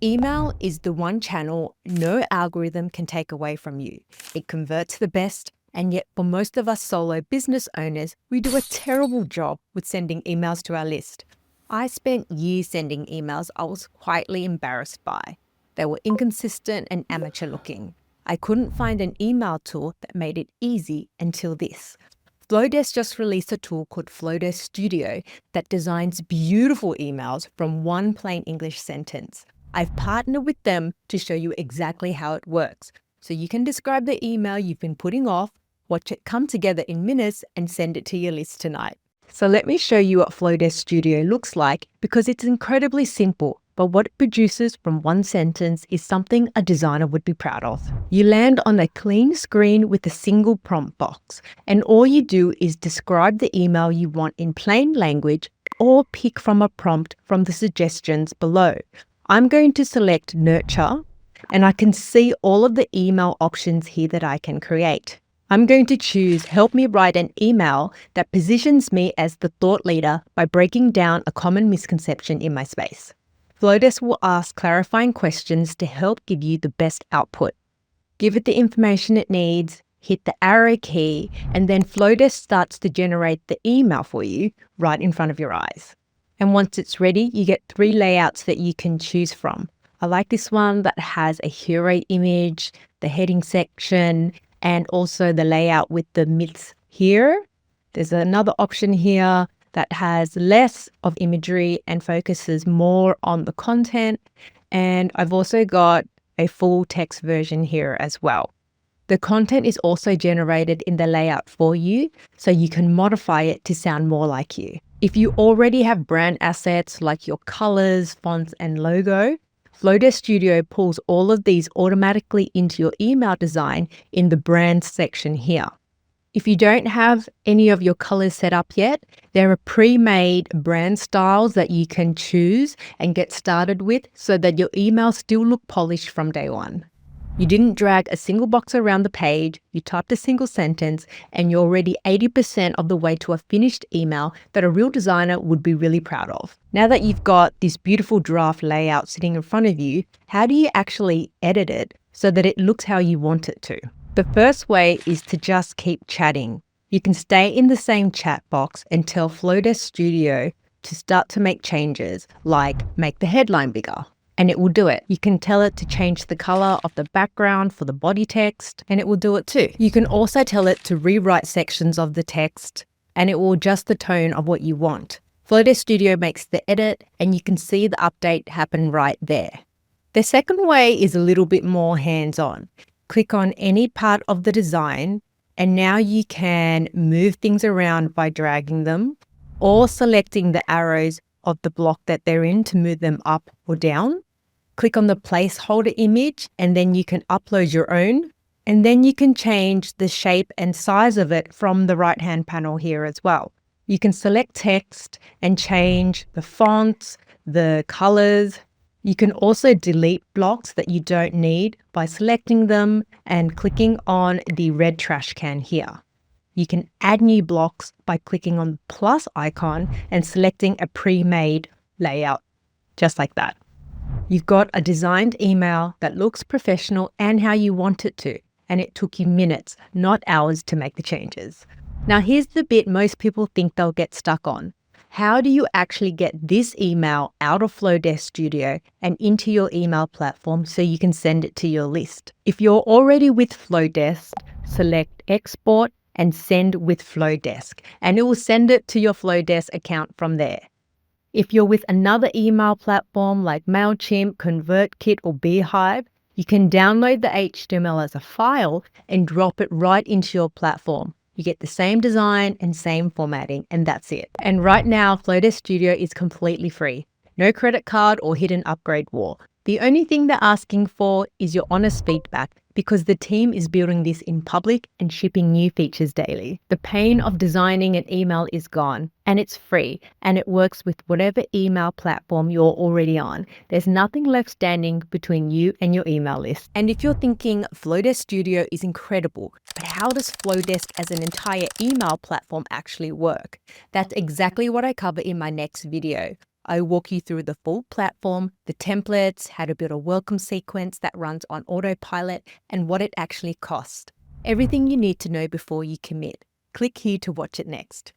Email is the one channel no algorithm can take away from you. It converts the best, and yet for most of us solo business owners, we do a terrible job with sending emails to our list. I spent years sending emails I was quietly embarrassed by. They were inconsistent and amateur looking. I couldn't find an email tool that made it easy until this. Flodesk just released a tool called Flodesk Studio that designs beautiful emails from one plain English sentence. I've partnered with them to show you exactly how it works, so you can describe the email you've been putting off, watch it come together in minutes, and send it to your list tonight. So let me show you what Flodesk Studio looks like, because it's incredibly simple, but what it produces from one sentence is something a designer would be proud of. You land on a clean screen with a single prompt box, and all you do is describe the email you want in plain language or pick from a prompt from the suggestions below. I'm going to select Nurture, and I can see all of the email options here that I can create. I'm going to choose Help Me Write an Email that positions me as the thought leader by breaking down a common misconception in my space. Flodesk will ask clarifying questions to help give you the best output. Give it the information it needs, hit the arrow key, and then Flodesk starts to generate the email for you right in front of your eyes. And once it's ready, you get 3 layouts that you can choose from. I like this one that has a hero image, the heading section, and also the layout with the myths here. There's another option here that has less of imagery and focuses more on the content. And I've also got a full text version here as well. The content is also generated in the layout for you, so you can modify it to sound more like you. If you already have brand assets like your colors, fonts, and logo, Flodesk Studio pulls all of these automatically into your email design in the brand section here. If you don't have any of your colors set up yet, there are pre-made brand styles that you can choose and get started with so that your emails still look polished from day one. You didn't drag a single box around the page, you typed a single sentence, and you're already 80% of the way to a finished email that a real designer would be really proud of. Now that you've got this beautiful draft layout sitting in front of you, how do you actually edit it so that it looks how you want it to? The first way is to just keep chatting. You can stay in the same chat box and tell Flodesk Studio to start to make changes, like make the headline bigger, and it will do it. You can tell it to change the color of the background for the body text, and it will do it too. You can also tell it to rewrite sections of the text, and it will adjust the tone of what you want. Flodesk Studio makes the edit, and you can see the update happen right there. The second way is a little bit more hands-on. Click on any part of the design, and now you can move things around by dragging them or selecting the arrows of the block that they're in to move them up or down. Click on the placeholder image, and then you can upload your own, and then you can change the shape and size of it from the right-hand panel here as well. You can select text and change the fonts, the colors. You can also delete blocks that you don't need by selecting them and clicking on the red trash can here. You can add new blocks by clicking on the plus icon and selecting a pre-made layout, just like that. You've got a designed email that looks professional and how you want it to, and it took you minutes, not hours, to make the changes. Now here's the bit most people think they'll get stuck on. How do you actually get this email out of Flodesk Studio and into your email platform so you can send it to your list? If you're already with Flodesk, select Export and Send with Flodesk, and it will send it to your Flodesk account from there. If you're with another email platform like Mailchimp, ConvertKit, or Beehiiv, you can download the HTML as a file and drop it right into your platform. You get the same design and same formatting, and that's it. And right now, Flodesk Studio is completely free. No credit card or hidden upgrade wall. The only thing they're asking for is your honest feedback, because the team is building this in public and shipping new features daily. The pain of designing an email is gone, and it's free, and it works with whatever email platform you're already on. There's nothing left standing between you and your email list. And if you're thinking Flodesk Studio is incredible, but how does Flodesk as an entire email platform actually work? That's exactly what I cover in my next video. I walk you through the full platform, the templates, how to build a welcome sequence that runs on autopilot, and what it actually costs. Everything you need to know before you commit. Click here to watch it next.